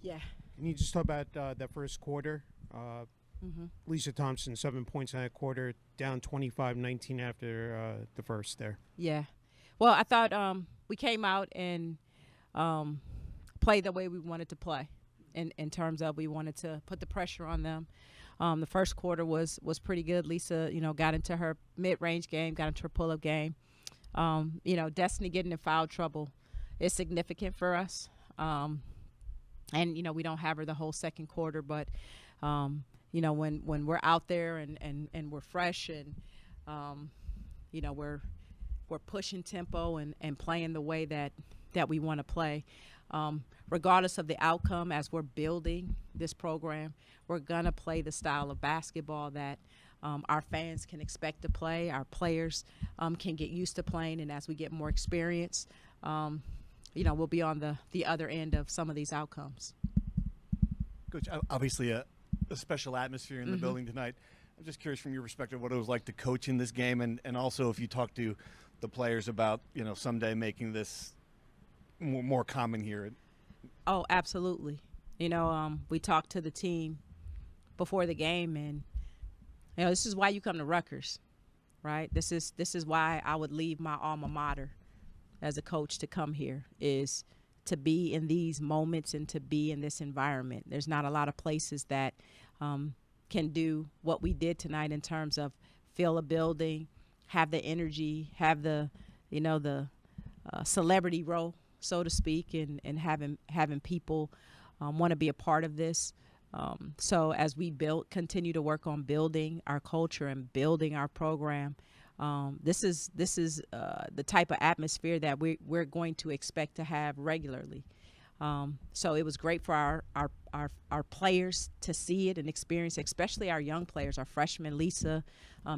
Yeah. Can you just talk about that first quarter? Lisa Thompson, 7 points in that quarter, down 25-19 after the first there. Yeah. Well, I thought we came out and played the way we wanted to play in terms of we wanted to put the pressure on them. The first quarter was pretty good. Lisa, got into her mid-range game, got into her pull-up game. Destiny getting in foul trouble is significant for us. And, we don't have her the whole second quarter, but, when we're out there and we're fresh and, we're pushing tempo and playing the way that we want to play. Regardless of the outcome, as we're building this program, we're going to play the style of basketball that our fans can expect to play, our players can get used to playing, and as we get more experience, we'll be on the other end of some of these outcomes. Coach, obviously a special atmosphere in the building tonight. I'm just curious from your perspective what it was like to coach in this game, and also if you talk to the players about, someday making this more common here. Oh, absolutely. We talked to the team before the game, and this is why you come to Rutgers, right? This is why I would leave my alma mater as a coach to come here, is to be in these moments and to be in this environment. There's not a lot of places that can do what we did tonight in terms of fill a building, have the energy, have the celebrity role, so to speak, and having people want to be a part of this. So as we continue to work on building our culture and building our program, this is the type of atmosphere that we're going to expect to have regularly. So it was great for our players to see it and experience, especially our young players, our freshmen, Lisa,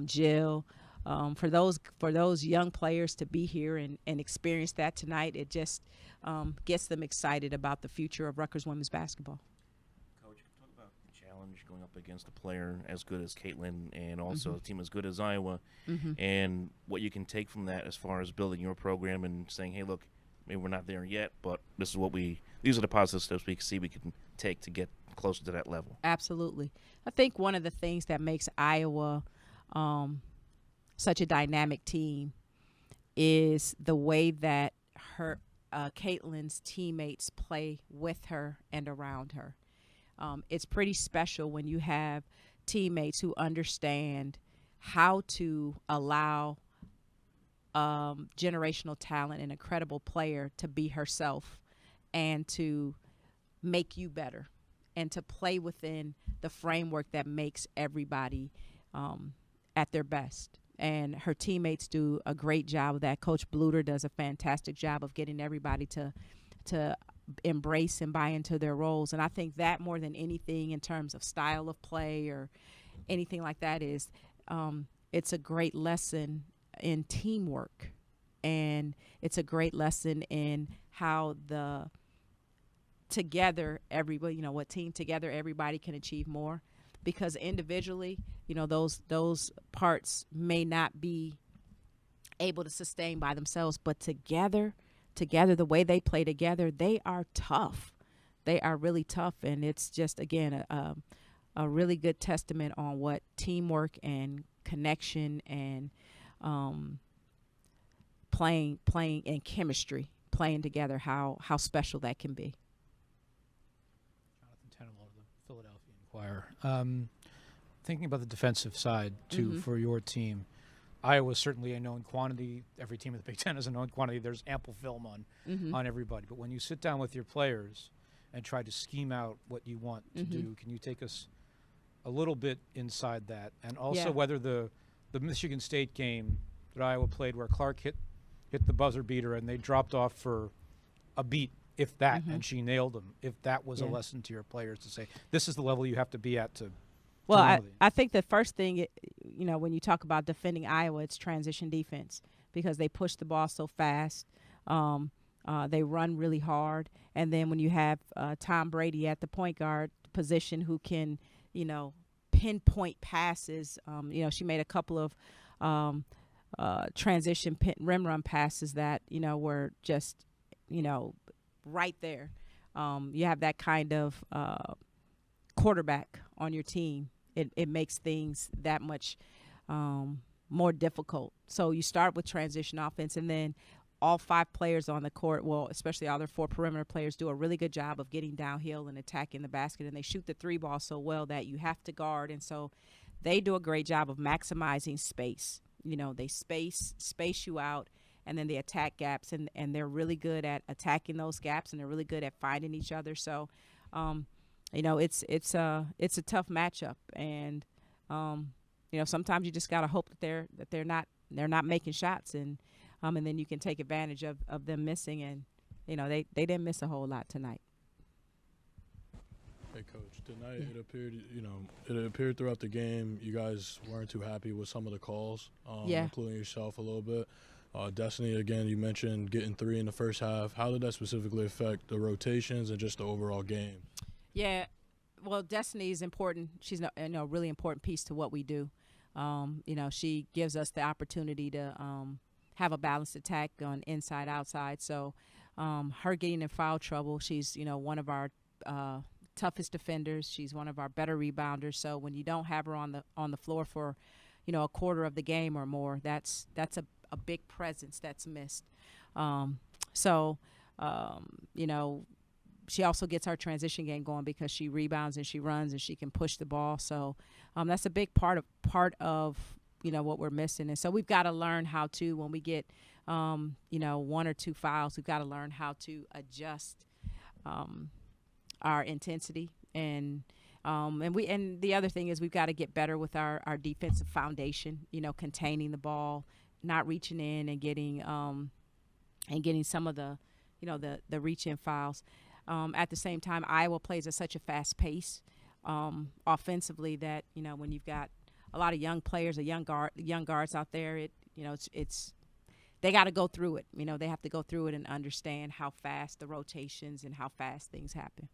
Jill. For those young players to be here and experience that tonight, it just gets them excited about the future of Rutgers women's basketball. Coach, talk about the challenge going up against a player as good as Caitlin and also a team as good as Iowa, and what you can take from that as far as building your program and saying, hey, look, maybe we're not there yet, but these are the positive steps we can take to get closer to that level. Absolutely. I think one of the things that makes Iowa such a dynamic team is the way that her Caitlin's teammates play with her and around her. It's pretty special when you have teammates who understand how to allow generational talent and incredible player to be herself and to make you better and to play within the framework that makes everybody at their best. And her teammates do a great job of that. Coach Bluter does a fantastic job of getting everybody to embrace and buy into their roles. And I think that more than anything in terms of style of play or anything like that is it's a great lesson in teamwork. And it's a great lesson in how together everybody, what team together everybody can achieve more. Because individually, those parts may not be able to sustain by themselves, but together, the way they play together, they are tough. They are really tough, and it's just, again, a really good testament on what teamwork and connection and playing and chemistry, playing together, how special that can be. Philadelphia Inquirer. Thinking about the defensive side, too, for your team, Iowa is certainly a known quantity. Every team in the Big Ten is a known quantity. There's ample film on everybody. But when you sit down with your players and try to scheme out what you want to do, can you take us a little bit inside that? And also whether the Michigan State game that Iowa played where Clark hit the buzzer beater and they dropped off for a beat, if that, and she nailed them, if that was a lesson to your players to say, this is the level you have to be at to. Well, I think the first thing, when you talk about defending Iowa, it's transition defense because they push the ball so fast. They run really hard. And then when you have Tom Brady at the point guard position who can, pinpoint passes, she made a couple of transition rim run passes that, were just, right there. you have that kind of quarterback on your team, it makes things that much more difficult. So you start with transition offense, and then all 5 players on the court, well, especially all their 4 perimeter players, do a really good job of getting downhill and attacking the basket, and they shoot the 3 ball so well that you have to guard. And so they do a great job of maximizing space. You know, they space you out, and then they attack gaps, and they're really good at attacking those gaps, and they're really good at finding each other. So, you know, it's a tough matchup, and you know, sometimes you just gotta hope that they're not making shots, and then you can take advantage of them missing, and you know, they didn't miss a whole lot tonight. Hey, Coach. Tonight it appeared throughout the game you guys weren't too happy with some of the calls, including yourself a little bit. Destiny, again, you mentioned getting 3 in the first half. How did that specifically affect the rotations and just the overall game? Yeah, well, Destiny is important. She's a really important piece to what we do. You know, she gives us the opportunity to have a balanced attack on inside, outside. So her getting in foul trouble, she's, you know, one of our toughest defenders. She's one of our better rebounders. So when you don't have her on the floor for, you know, a quarter of the game or more, that's a big presence that's missed. You know, she also gets our transition game going because she rebounds and she runs and she can push the ball. So that's a big part of you know, what we're missing. And so we've got to learn how to, when we get you know, 1 or 2 fouls, we've got to learn how to adjust our intensity, and the other thing is we've got to get better with our defensive foundation, you know, containing the ball, not reaching in and getting some of the, you know, the reach in fouls. At the same time, Iowa plays at such a fast pace offensively that, you know, when you've got a lot of young players or young guards out there, you know, it's they got to go through it. You know, they have to go through it and understand how fast the rotations and how fast things happen.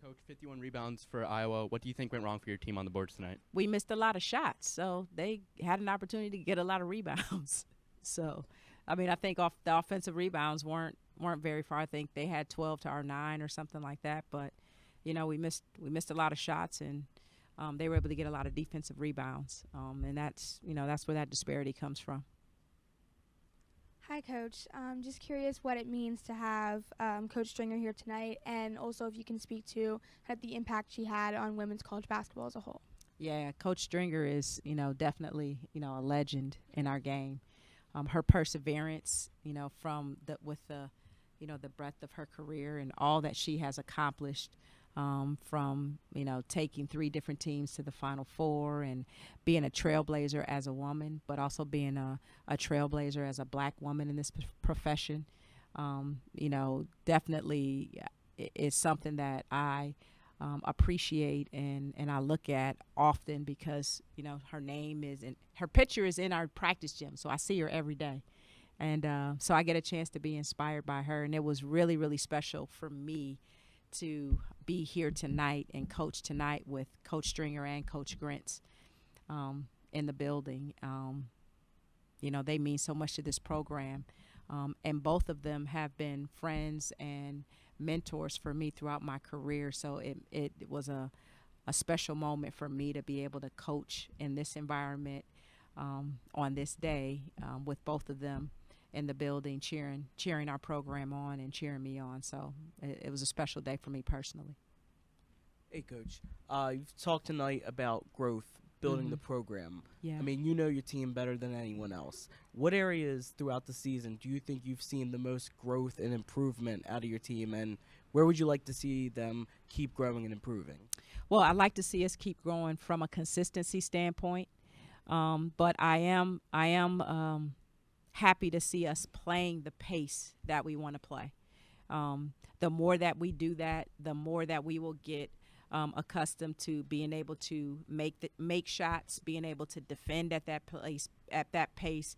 Coach, 51 rebounds for Iowa. What do you think went wrong for your team on the boards tonight? We missed a lot of shots, so they had an opportunity to get a lot of rebounds. So, I mean, I think the offensive rebounds weren't very far. I think they had 12 to our 9 or something like that. But, you know, we missed a lot of shots, and they were able to get a lot of defensive rebounds. And that's where that disparity comes from. Hi, Coach. Just curious what it means to have Coach Stringer here tonight, and also if you can speak to the impact she had on women's college basketball as a whole. Yeah, Coach Stringer is, you know, definitely, you know, a legend in our game. Her perseverance, you know, with the breadth of her career and all that she has accomplished, from, you know, taking 3 different teams to the Final Four and being a trailblazer as a woman, but also being a trailblazer as a black woman in this profession, you know, definitely is something that I appreciate and I look at often because, you know, her picture is in our practice gym, so I see her every day. And so I get a chance to be inspired by her, and it was really, really special for me to be here tonight and coach tonight with Coach Stringer and Coach Grintz in the building. You know, they mean so much to this program, and both of them have been friends and mentors for me throughout my career. So it was a special moment for me to be able to coach in this environment on this day with both of them in the building, cheering our program on and cheering me on. So it was a special day for me personally. Hey, Coach. You've talked tonight about growth, building the program. Yeah. I mean, you know your team better than anyone else. What areas throughout the season do you think you've seen the most growth and improvement out of your team, and where would you like to see them keep growing and improving? Well, I'd like to see us keep growing from a consistency standpoint, but I am happy to see us playing the pace that we want to play. The more that we do that, the more that we will get accustomed to being able to make shots, being able to defend at that pace,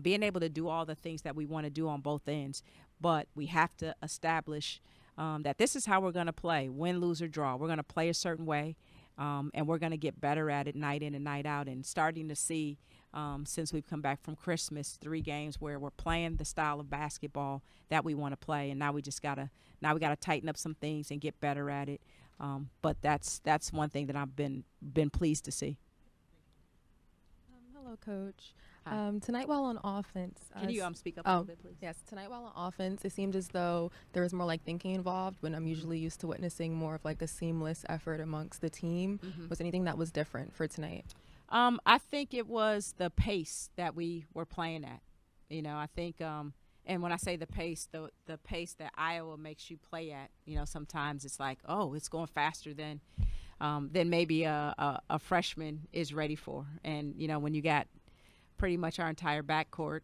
being able to do all the things that we want to do on both ends. But we have to establish that this is how we're going to play, win, lose, or draw. We're going to play a certain way, and we're going to get better at it night in and night out, and starting to see since we've come back from Christmas. 3 games where we're playing the style of basketball that we want to play, and now we gotta tighten up some things and get better at it. But that's one thing that I've been pleased to see. Hello, Coach. Hi. Tonight while on offense. Can you speak up a little bit, please? Yes, tonight while on offense, it seemed as though there was more like thinking involved when I'm usually used to witnessing more of like a seamless effort amongst the team. Was anything that was different for tonight? I think it was the pace that we were playing at. I think, and when I say the pace that Iowa makes you play at, sometimes it's like, oh, it's going faster than maybe a freshman is ready for. And, when you got pretty much our entire backcourt,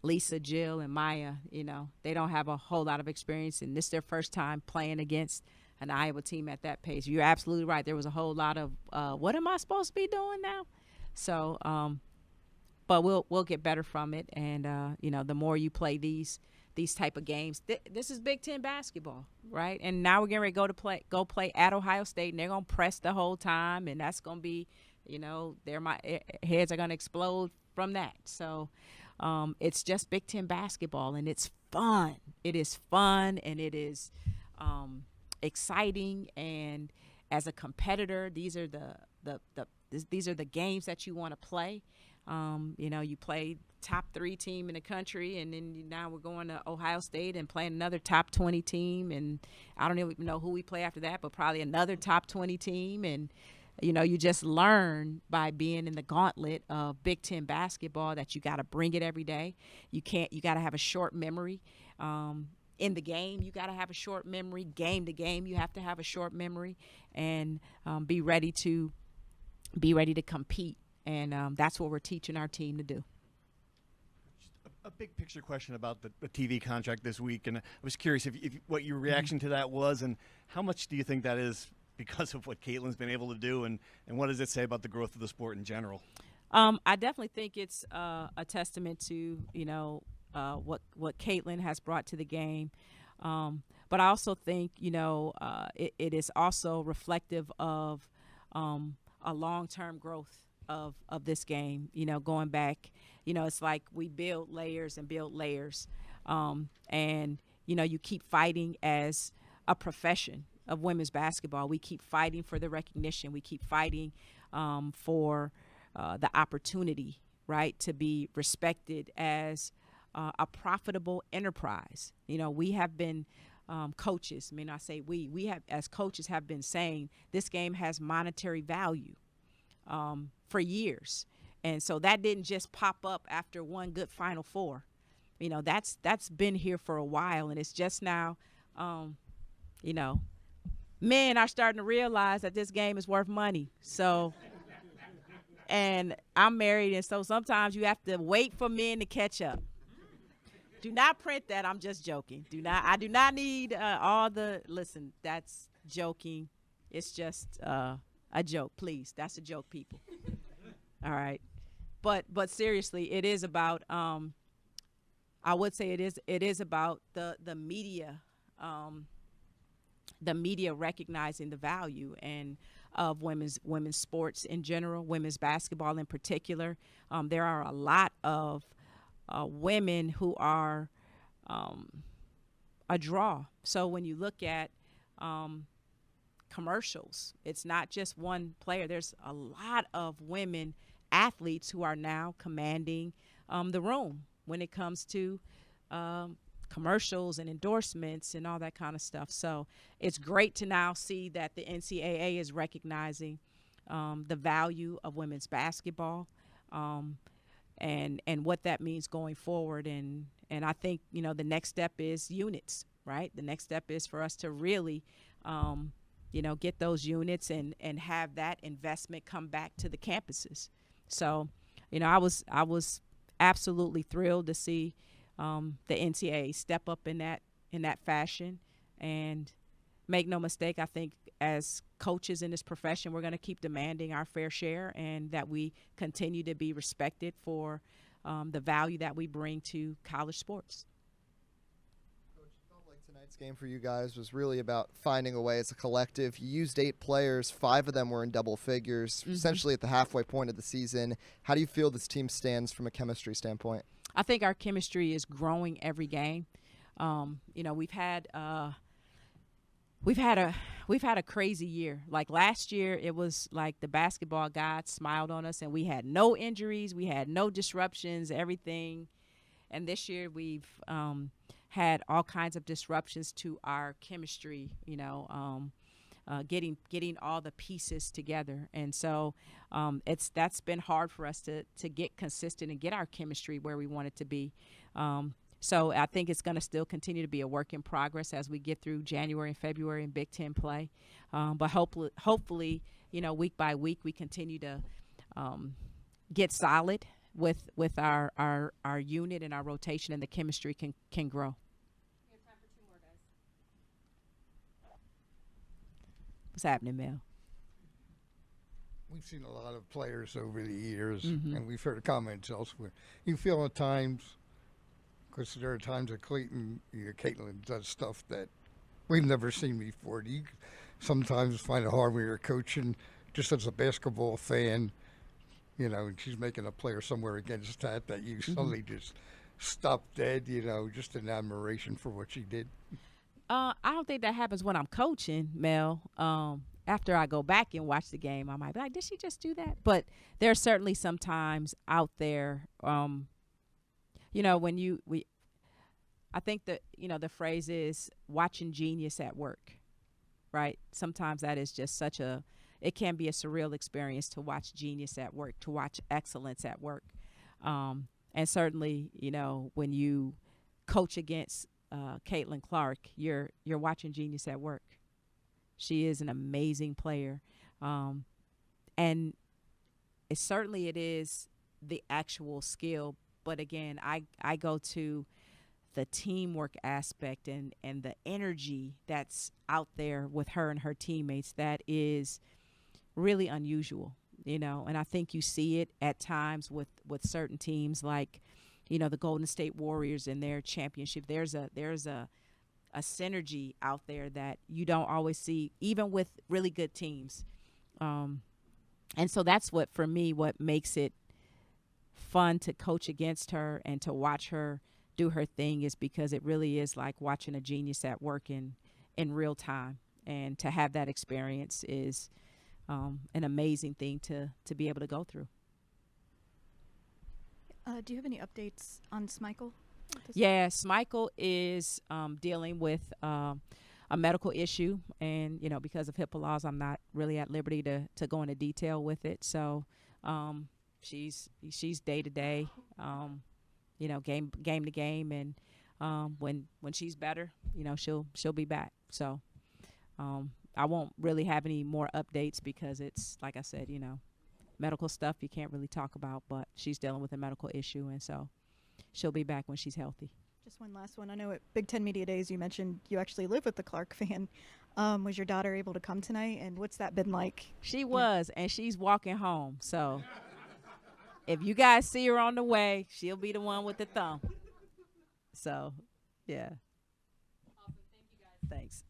Lisa, Jill, and Maya, they don't have a whole lot of experience, and this is their first time playing against an Iowa team at that pace. You're absolutely right. There was a whole lot of, what am I supposed to be doing now? So, but we'll get better from it, and the more you play these type of games, this is Big Ten basketball, right? And now we're getting ready to go play at Ohio State, and they're gonna press the whole time, and that's gonna be, my heads are gonna explode from that. So, it's just Big Ten basketball, and it's fun. It is fun, and it is exciting. And as a competitor, these are the games that you want to play. You play top 3 team in the country, and then now we're going to Ohio State and playing another top 20 team, and I don't even know who we play after that, but probably another top 20 team. And you just learn by being in the gauntlet of Big Ten basketball that you got to bring it every day. You got to have a short memory. In the game, you got to have a short memory. Game to game, you have to have a short memory, and be ready to compete. And that's what we're teaching our team to do. A big picture question about the TV contract this week, and I was curious if what your reaction to that was, and how much do you think that is because of what Caitlin's been able to do, and what does it say about the growth of the sport in general? I definitely think it's a testament to what Caitlin has brought to the game, but I also think it is also reflective of a long-term growth of this game. Going back, it's like we build layers and build layers, and you keep fighting as a profession of women's basketball. We keep fighting for the recognition. We keep fighting for the opportunity, right, to be respected as a profitable enterprise. We have been coaches. I mean, I say we have, as coaches, have been saying this game has monetary value for years. And so that didn't just pop up after one good Final Four. That's been here for a while, and it's just now, men are starting to realize that this game is worth money. So, and I'm married, and so sometimes you have to wait for men to catch up. Do not print that. I'm just joking. I do not need listen, that's joking. It's just a joke, please. That's a joke, people. All right. But seriously, it is about, I would say it is about the media, recognizing the value and of women's sports in general, women's basketball in particular. There are a lot of women who are a draw. So when you look at commercials, it's not just one player. There's a lot of women athletes who are now commanding the room when it comes to commercials and endorsements and all that kind of stuff. So it's great to now see that the NCAA is recognizing the value of women's basketball and what that means going forward. And I think, the next step is units, right? The next step is for us to really, get those units and have that investment come back to the campuses. So, I was absolutely thrilled to see the NCAA step up in that fashion. And make no mistake, I think as coaches in this profession, we're going to keep demanding our fair share, and that we continue to be respected for the value that we bring to college sports. Coach, it felt like tonight Tonight's game for you guys was really about finding a way as a collective. You used 8 players. 5 of them were in double figures, essentially at the halfway point of the season. How do you feel this team stands from a chemistry standpoint? I think our chemistry is growing every game. You know, we've had a crazy year. Like last year, it was like the basketball gods smiled on us, and we had no injuries, we had no disruptions, everything. And this year, we've had all kinds of disruptions to our chemistry. You know, getting all the pieces together, and so that's been hard for us to get consistent and get our chemistry where we want it to be. So I think it's going to still continue to be a work in progress as we get through January and February in Big Ten play. But hopefully, you know, week by week we continue to get solid with our unit and our rotation, and the chemistry can grow. We have time for 2 more, guys. What's happening, Mel? We've seen a lot of players over the years, and we've heard comments elsewhere. You feel at times, because there are times that Caitlin does stuff that we've never seen before. Do you sometimes find it hard when you're coaching, just as a basketball fan, you know, and she's making a player somewhere against that you suddenly just stop dead, you know, just in admiration for what she did? I don't think that happens when I'm coaching, Mel. After I go back and watch the game, I might be like, did she just do that? But there's certainly some times out there, you know, when I think that, you know, the phrase is watching genius at work, right? Sometimes that is just it can be a surreal experience to watch genius at work, to watch excellence at work. And certainly, you know, when you coach against Caitlin Clark, you're watching genius at work. She is an amazing player. And it is the actual skill. But again, I go to the teamwork aspect and the energy that's out there with her and her teammates that is really unusual, you know. And I think you see it at times with certain teams like, you know, the Golden State Warriors in their championship. There's a synergy out there that you don't always see, even with really good teams. And so that's what makes it fun to coach against her and to watch her do her thing, is because it really is like watching a genius at work in real time. And to have that experience is an amazing thing to be able to go through. Do you have any updates on Smichael? Yeah, Smichael is dealing with a medical issue, and, you know, because of HIPAA laws, I'm not really at liberty to go into detail with it. So she's day to day, you know, game to game, and when she's better, you know, she'll be back. So I won't really have any more updates because it's, like I said, you know, medical stuff you can't really talk about, but she's dealing with a medical issue, and so she'll be back when she's healthy. Just one last one. I know at Big Ten Media Days you mentioned you actually live with the Clark fan. Was your daughter able to come tonight, and what's that been like? She was, and she's walking home. So if you guys see her on the way, she'll be the one with the thumb. So, yeah. Awesome. Thank you, guys. Thanks.